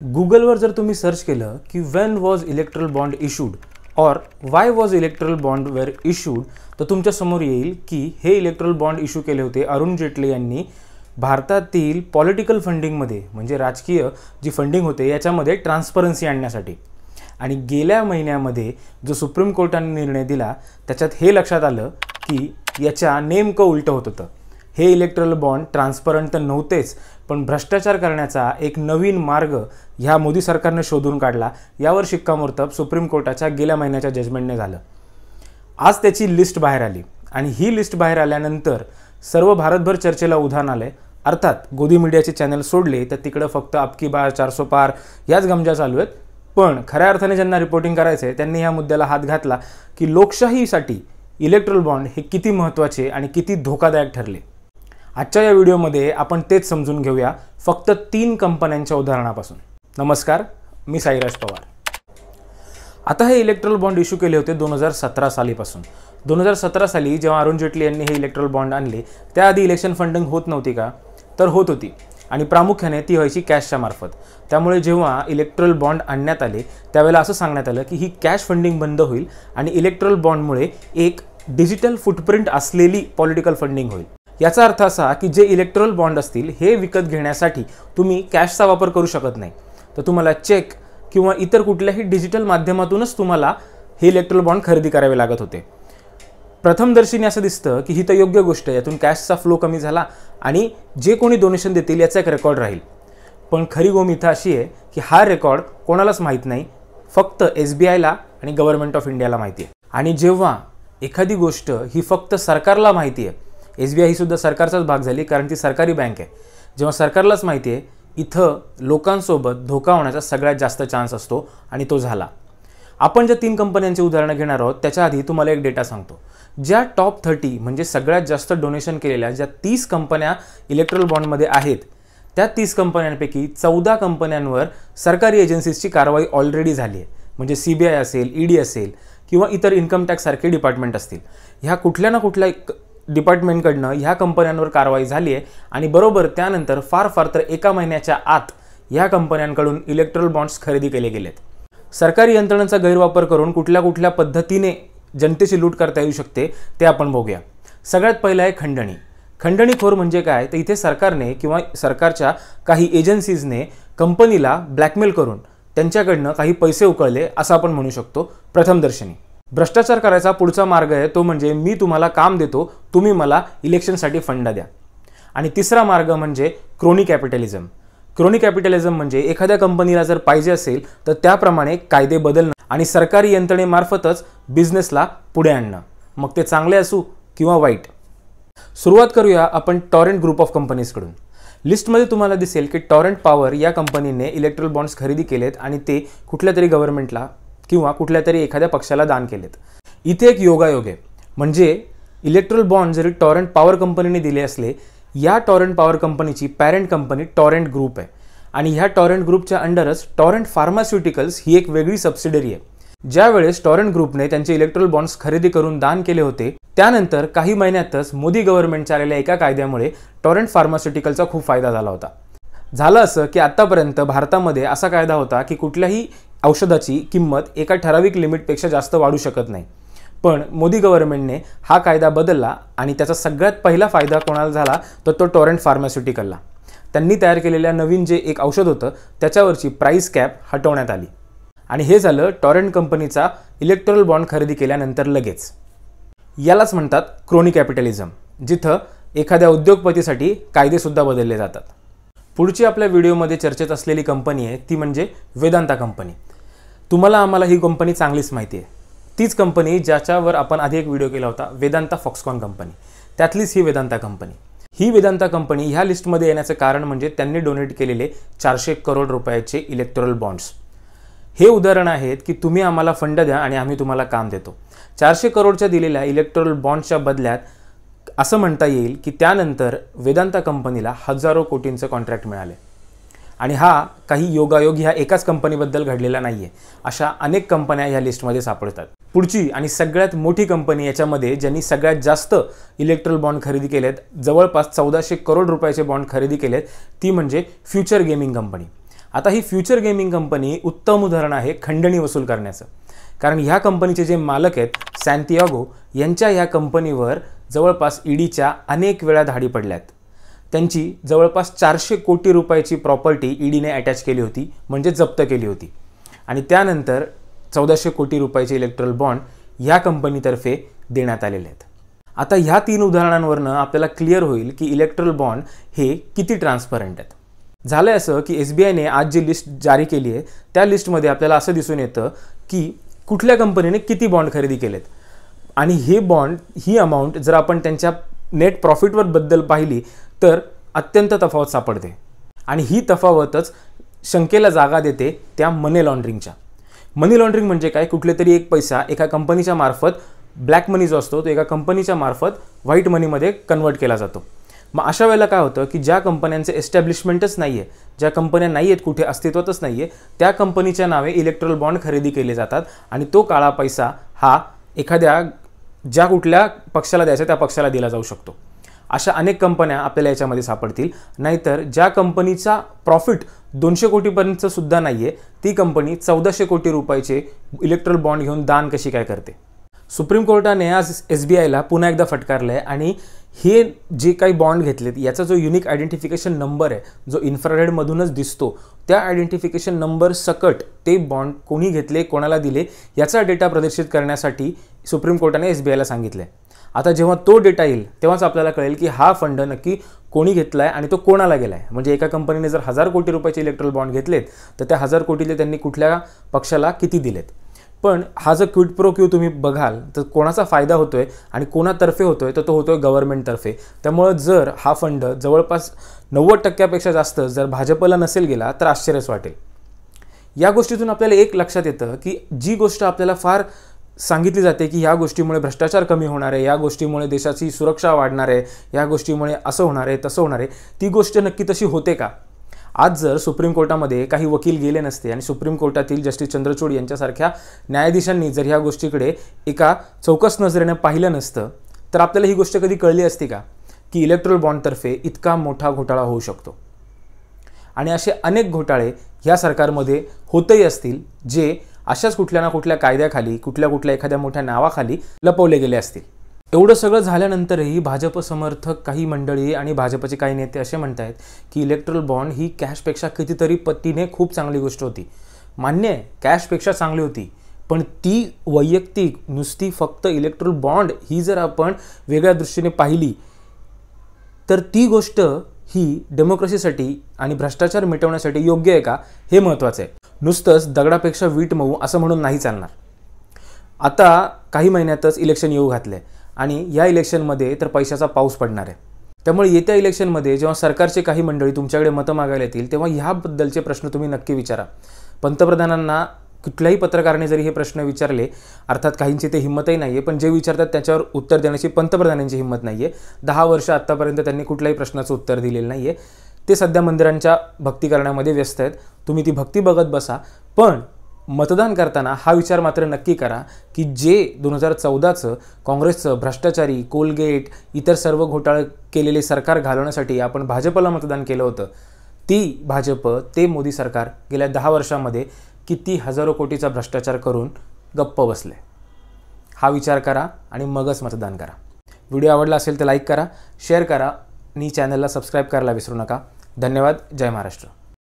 गूगलवर जर तुम्ही सर्च केलं की when was electoral bond issued और why was electoral bond were issued, तर तुमच्या समोर येईल की हे इलेक्ट्रल बॉन्ड इशू केले होते अरुण जेटली यांनी भारतातील पॉलिटिकल फंडिंगमध्ये, म्हणजे राजकीय जी फंडिंग होते याच्यामध्ये ट्रान्सपरन्सी आणण्यासाठी। आणि गेल्या महिन्यामध्ये जो सुप्रीम कोर्टाने निर्णय दिला त्याच्यात हे लक्षात आलं की याच्या नेमकं उलटं होत होतं। हे इलेक्ट्रल बॉन्ड ट्रान्सपरंट तर नव्हतेच, पण भ्रष्टाचार करण्याचा एक नवीन मार्ग ह्या मोदी सरकारने शोधून काढला। यावर शिक्कामोर्तब सुप्रीम कोर्टाच्या गेल्या महिन्याच्या जजमेंटने झालं। आज त्याची लिस्ट बाहेर आली आणि ही लिस्ट बाहेर आल्यानंतर सर्व भारतभर चर्चेला उधाण आले। अर्थात गोदी मीडियाचे चॅनल सोडले तर तिकडे फक्त अबकी बार 400 पार याच गमजा चालू आहेत, पण खऱ्या अर्थाने ज्यांना रिपोर्टिंग करायचे त्यांनी या मुद्द्याला हात घातला की लोकशाहीसाठी इलेक्ट्रल बॉन्ड हे किती महत्त्वाचे आणि किती धोकादायक ठरले। आजच्या या व्हिडिओमध्ये आपण तेच समजून घेऊया फक्त 3 कंपन्यांच्या उदाहरणापासून। नमस्कार, मी साईराज पवार। आता हे इलेक्ट्रल बॉन्ड इश्यू केले होते 2017 सालीपासून। 2017 साली जेव्हा अरुण जेटली यांनी हे इलेक्ट्रल बॉन्ड आणले त्याआधी इलेक्शन फंडिंग होत नव्हती का? तर होत होती, आणि प्रामुख्याने ती व्हायची कॅशच्या मार्फत। त्यामुळे जेव्हा इलेक्ट्रल बॉन्ड आणण्यात आले त्यावेळेला असं सांगण्यात आलं की ही कॅश फंडिंग बंद होईल आणि इलेक्ट्रल बॉन्डमुळे एक डिजिटल फुटप्रिंट असलेली पॉलिटिकल फंडिंग होईल। याचा अर्थ असा की जे इलेक्ट्रल बॉन्ड असतील हे विकत घेण्यासाठी तुम्ही कॅशचा वापर करू शकत नाही, तर तुम्हाला चेक किंवा इतर कुठल्याही डिजिटल माध्यमातूनच तुम्हाला हे इलेक्ट्रल बॉन्ड खरेदी करावे लागत होते। प्रथमदर्शनी असं दिसतं की ही तर योग्य गोष्ट आहे, यातून कॅशचा फ्लो कमी झाला आणि जे कोणी डोनेशन देतील याचा एक रेकॉर्ड राहील। पण खरी गोष्ट इथं अशी आहे की हा रेकॉर्ड कोणालाच माहीत नाही, फक्त SBIला आणि गव्हर्नमेंट ऑफ इंडियाला माहिती आहे। आणि जेव्हा एखादी गोष्ट ही फक्त सरकारला माहिती आहे, SBI ही सुद्धा सरकारचाच भाग झाली कारण ती सरकारी बँक आहे, जेव्हा सरकारलाच माहिती आहे इथं लोकांसोबत धोका होण्याचा सगळ्यात जास्त चान्स असतो आणि तो झाला। आपण ज्या 3 कंपन्यांची उदाहरणं घेणार आहोत त्याच्या आधी तुम्हाला एक डेटा सांगतो। ज्या टॉप 30 म्हणजे सगळ्यात जास्त डोनेशन केलेल्या ज्या 30 कंपन्या इलेक्ट्रल बॉन्डमध्ये आहेत त्या 30 कंपन्यांपैकी 14 कंपन्यांवर सरकारी एजन्सीजची कारवाई ऑलरेडी झाली आहे। म्हणजे CBI असेल, ED असेल किंवा इतर इन्कम टॅक्स सारखे डिपार्टमेंट असतील, ह्या कुठल्या ना कुठल्या डिपार्टमेंटकडनं ह्या कंपन्यांवर कारवाई झाली आहे। आणि बरोबर त्यानंतर फार तर 1 महिन्याच्या आत ह्या कंपन्यांकडून इलेक्ट्रल बॉन्ड्स खरेदी केले गेलेत। सरकारी यंत्रणांचा गैरवापर करून कुठल्या पद्धतीने जनतेची लूट करता येऊ शकते ते आपण बघूया। सगळ्यात पहिला आहे खंडणी। खंडणीखोर म्हणजे काय, तर इथे सरकारने किंवा सरकारच्या काही एजन्सीजने कंपनीला ब्लॅकमेल करून त्यांच्याकडनं काही पैसे उकळले असं आपण म्हणू शकतो प्रथमदर्शनी। भ्रष्टाचार करायचा पुढचा मार्ग आहे तो म्हणजे मी तुम्हाला काम देतो, तुम्ही मला इलेक्शनसाठी फंड द्या। आणि तिसरा मार्ग म्हणजे क्रोनी कॅपिटलिझम। क्रोनी कॅपिटलिझम म्हणजे एखाद्या कंपनीला जर पाहिजे असेल तर त्याप्रमाणे कायदे बदलणं आणि सरकारी यंत्रणेमार्फतच बिझनेसला पुढे आणणं, मग ते चांगले असू किंवा वाईट। सुरुवात करूया आपण टॉरेंट ग्रुप ऑफ कंपनीजकडून। लिस्टमध्ये तुम्हाला दिसेल की टॉरेंट पॉवर या कंपनीने इलेक्ट्रल बॉन्ड्स खरेदी केलेत आणि ते कुठल्या तरी गव्हर्नमेंटला किंवा कुठल्या तरी एखाद्या पक्षाला दान केलेत। इथे एक योगायोग आहे, म्हणजे इलेक्ट्रल बॉन्ड जरी टॉरेंट पॉवर कंपनीने दिले असले, या टॉरेंट पॉवर कंपनीची पॅरेंट कंपनी टॉरेंट ग्रुप आहे आणि ह्या टॉरेंट ग्रुपच्या अंडरच टॉरेंट फार्मास्युटिकल्स ही एक वेगळी सबसिडरी आहे। ज्या वेळेस टॉरेंट ग्रुपने त्यांचे इलेक्ट्रल बॉन्ड्स खरेदी करून दान केले होते त्यानंतर काही महिन्यातच मोदी गव्हर्नमेंटच्या आलेल्या एका कायद्यामुळे टॉरेंट फार्मास्युटिकलचा खूप फायदा झाला होता। झालं असं की आतापर्यंत भारतामध्ये असा कायदा होता की कुठल्याही औषधाची किंमत एका ठराविक लिमिटपेक्षा जास्त वाढू शकत नाही, पण मोदी गव्हर्नमेंटने हा कायदा बदलला आणि त्याचा सगळ्यात पहिला फायदा कोणाला झाला तर तो टॉरेंट फार्मास्युटिकलला। त्यांनी तयार केलेल्या नवीन जे एक औषध होतं त्याच्यावरची प्राइस कॅप हटवण्यात आली आणि हे झालं टॉरेंट कंपनीचा इलेक्ट्रल बॉन्ड खरेदी केल्यानंतर लगेच। यालाच म्हणतात क्रोनी कॅपिटलिझम, जिथं एखाद्या उद्योगपतीसाठी कायदेसुद्धा बदलले जातात। पुढची आपल्या व्हिडिओमध्ये चर्चेत असलेली कंपनी आहे ती म्हणजे वेदांता कंपनी। तुम्हाला आम्हाला ही कंपनी चांगलीच माहिती आहे, तीच कंपनी ज्याच्यावर आपण आधी एक व्हिडिओ केला होता, वेदांता फॉक्सकॉन कंपनी, त्यातलीच ही वेदांता कंपनी। ही वेदांता कंपनी ह्या लिस्टमध्ये येण्याचं कारण म्हणजे त्यांनी डोनेट केलेले 400 करोड रुपयाचे इलेक्ट्रल बॉन्ड्स। हे उदाहरण आहेत की तुम्ही आम्हाला फंड द्या आणि आम्ही तुम्हाला काम देतो। 400 करोडच्या दिलेल्या इलेक्ट्रल बॉन्ड्सच्या बदल्यात असं म्हणता येईल की त्यानंतर वेदांता कंपनीला हजारो कोटींचं कॉन्ट्रॅक्ट मिळाले। आणि हा काही योगायोग ह्या एकाच कंपनीबद्दल घडलेला नाहीये, अशा अनेक कंपन्या ह्या लिस्टमध्ये सापडतात। पुढची आणि सगळ्यात मोठी कंपनी याच्यामध्ये ज्यांनी सगळ्यात जास्त इलेक्ट्रल बॉन्ड खरेदी केलेत, जवळपास 1400 करोड रुपयाचे बॉन्ड खरेदी केलेत, ती म्हणजे फ्युचर गेमिंग कंपनी। आता ही फ्युचर गेमिंग कंपनी उत्तम उदाहरण आहे खंडणी वसूल करण्याचं, कारण ह्या कंपनीचे जे मालक आहेत सॅन्टियागो यांच्या ह्या कंपनीवर जवळपास ईडीच्या अनेक वेळा धाडी पडल्यात. त्यांची जवळपास 400 कोटी रुपयाची प्रॉपर्टी ईडीने अटॅच केली होती, म्हणजे जप्त केली होती. आणि त्यानंतर 1400 कोटी रुपयाचे इलेक्ट्रल बॉन्ड ह्या कंपनीतर्फे देण्यात आलेले आहेत. आता ह्या 3 उदाहरणांवरनं आपल्याला क्लिअर होईल की इलेक्ट्रल बॉन्ड हे किती ट्रान्सपरंट आहेत. झालं असं की SBIने आज जी लिस्ट जारी केली आहे त्या लिस्टमध्ये आपल्याला असं दिसून येतं की कुठल्या कंपनीने किती बॉन्ड खरेदी केलेत, आणि हे बॉन्ड ही अमाऊंट जर आपण त्यांच्या नेट प्रॉफिटवर बद्दल पाहिली तर अत्यंत तफावत सापडते. आणि ही तफावतच शंकेला जागा देते त्या मनी लॉन्ड्रिंगच्या. मनी लॉन्ड्रिंग म्हणजे काय? कुठले तरी एक पैसा एका कंपनीच्या मार्फत, ब्लॅक मनी जो असतो तो एका कंपनीच्या मार्फत व्हाईट मनीमध्ये कन्वर्ट केला जातो. मग अशा वेळेला काय होतं की ज्या कंपन्यांचे एस्टॅब्लिशमेंटच नाही आहे, ज्या कंपन्या नाही आहेत, कुठे अस्तित्वातच नाही आहे, त्या कंपनीच्या नावे इलेक्ट्रल बॉन्ड खरेदी केले जातात आणि तो काळा पैसा हा एखाद्या ज्या कुठल्या पक्षाला द्यायचा त्या पक्षाला दिला जाऊ शकतो. अशा अनेक कंपन्या आपल्याला याच्यामध्ये सापडतील. नाहीतर ज्या कंपनीचा प्रॉफिट 200 कोटीपर्यंत सुद्धा नाही आहे ती कंपनी 1400 कोटी रुपयाचे इलेक्ट्रल बॉन्ड घेऊन दान कशी काय करते. सुप्रीम कोर्टाने आज SBIला पुन्हा एकदा फटकारलं आहे आणि हे जे काही बॉन्ड घेतलेत याचा जो युनिक आयडेंटिफिकेशन नंबर आहे, जो इन्फ्रारेडमधूनच दिसतो, त्या आयडेंटिफिकेशन नंबर सकट ते बॉन्ड कोणी घेतले, कोणाला दिले याचा डेटा प्रदर्शित करण्यासाठी सुप्रीम कोर्टाने SBIला सांगितलं आहे. आता जेव्हा तो डेटा येईल तेव्हाच आपल्याला कळेल की हा फंड नक्की कोणी घेतला आहे आणि तो कोणाला गेला आहे. म्हणजे एका कंपनीने जर 1000 कोटी रुपयाचे इलेक्ट्रल बॉन्ड घेतलेत तर त्या 1000 कोटीतले त्यांनी कुठल्या पक्षाला किती दिलेत. पण हा जर क्विड प्रो क्यू तुम्ही बघाल तर कोणाचा फायदा होतोय आणि कोणातर्फे होतोय तर तो होतोय गव्हर्नमेंटतर्फे. त्यामुळे जर हा फंड जवळपास 90% जास्त जर भाजपला नसेल गेला तर आश्चर्यच वाटेल. या गोष्टीतून आपल्याला एक लक्षात येतं की जी गोष्ट आपल्याला फार सांगितली जाते की ह्या गोष्टीमुळे भ्रष्टाचार कमी होणार आहे, या गोष्टीमुळे देशाची सुरक्षा वाढणार आहे, या गोष्टीमुळे असं होणार आहे तसं होणार आहे, ती गोष्ट नक्की तशी होते का? आज जर सुप्रीम कोर्टामध्ये काही वकील गेले नसते आणि सुप्रीम कोर्टातील जस्टिस चंद्रचूड यांच्यासारख्या न्यायाधीशांनी जर ह्या गोष्टीकडे एका चौकस नजरेने पाहिलं नसतं तर आपल्याला ही गोष्ट कधी कळली असती का की इलेक्ट्रल बॉन्डतर्फे इतका मोठा घोटाळा होऊ शकतो. आणि असे अनेक घोटाळे ह्या सरकारमध्ये होतही असतील जे अशाच कुठल्या ना कुठल्या कायद्याखाली, कुठल्या एखाद्या मोठ्या नावाखाली लपवले गेले असतील. एवढं सगळं झाल्यानंतरही भाजप समर्थक काही मंडळी आणि भाजपचे काही नेते असे म्हणत आहेत की इलेक्ट्रल बॉन्ड ही कॅशपेक्षा कितीतरी पटीने खूप चांगली गोष्ट होती. मान्य आहे, कॅशपेक्षा चांगली होती, पण ती वैयक्तिक नुसती फक्त इलेक्ट्रल बॉन्ड ही जर आपण वेगळ्या दृष्टीने पाहिली तर ती गोष्ट ही डेमोक्रेसीसाठी आणि भ्रष्टाचार मिटवण्यासाठी योग्य आहे का हे महत्त्वाचं आहे. नुसतंच दगडापेक्षा वीट मऊ असं म्हणून नाही चालणार. आता काही महिन्यातच इलेक्शन येऊ घातले आणि या इलेक्शनमध्ये तर पैशाचा पाऊस पडणार आहे. त्यामुळे येत्या इलेक्शनमध्ये जेव्हा सरकारचे काही मंडळी तुमच्याकडे मतं मागायला येतील तेव्हा ह्याबद्दलचे प्रश्न तुम्ही नक्की विचारा. पंतप्रधानांना कुठल्याही पत्रकाराने जरी हे प्रश्न विचारले, अर्थात काहींची ते हिंमतही नाही आहे, पण जे विचारतात त्याच्यावर उत्तर देण्याची पंतप्रधानांची हिंमत नाही आहे. 10 वर्ष आत्तापर्यंत त्यांनी कुठल्याही प्रश्नाचं उत्तर दिलेलं नाही आहे. ते सध्या मंदिरांच्या भक्ती करण्यामध्ये व्यस्त आहेत. तुम्ही ती भक्ती बघत बसा, पण मतदान करताना हा विचार मात्र नक्की करा की जे 2014चं काँग्रेसचं भ्रष्टाचारी, कोलगेट, इतर सर्व घोटाळे केलेले सरकार घालवण्यासाठी आपण भाजपला मतदान केलं होतं, ती भाजप, ते मोदी सरकार गेल्या 10 वर्षामध्ये किती हजारो कोटीचा भ्रष्टाचार करून गप्प बसले. हा विचार करा आणि मगच मतदान करा. व्हिडिओ आवडला असेल तर लाईक करा, शेअर करा आणि चॅनलला सबस्क्राईब करायला विसरू नका. धन्यवाद. जय महाराष्ट्र.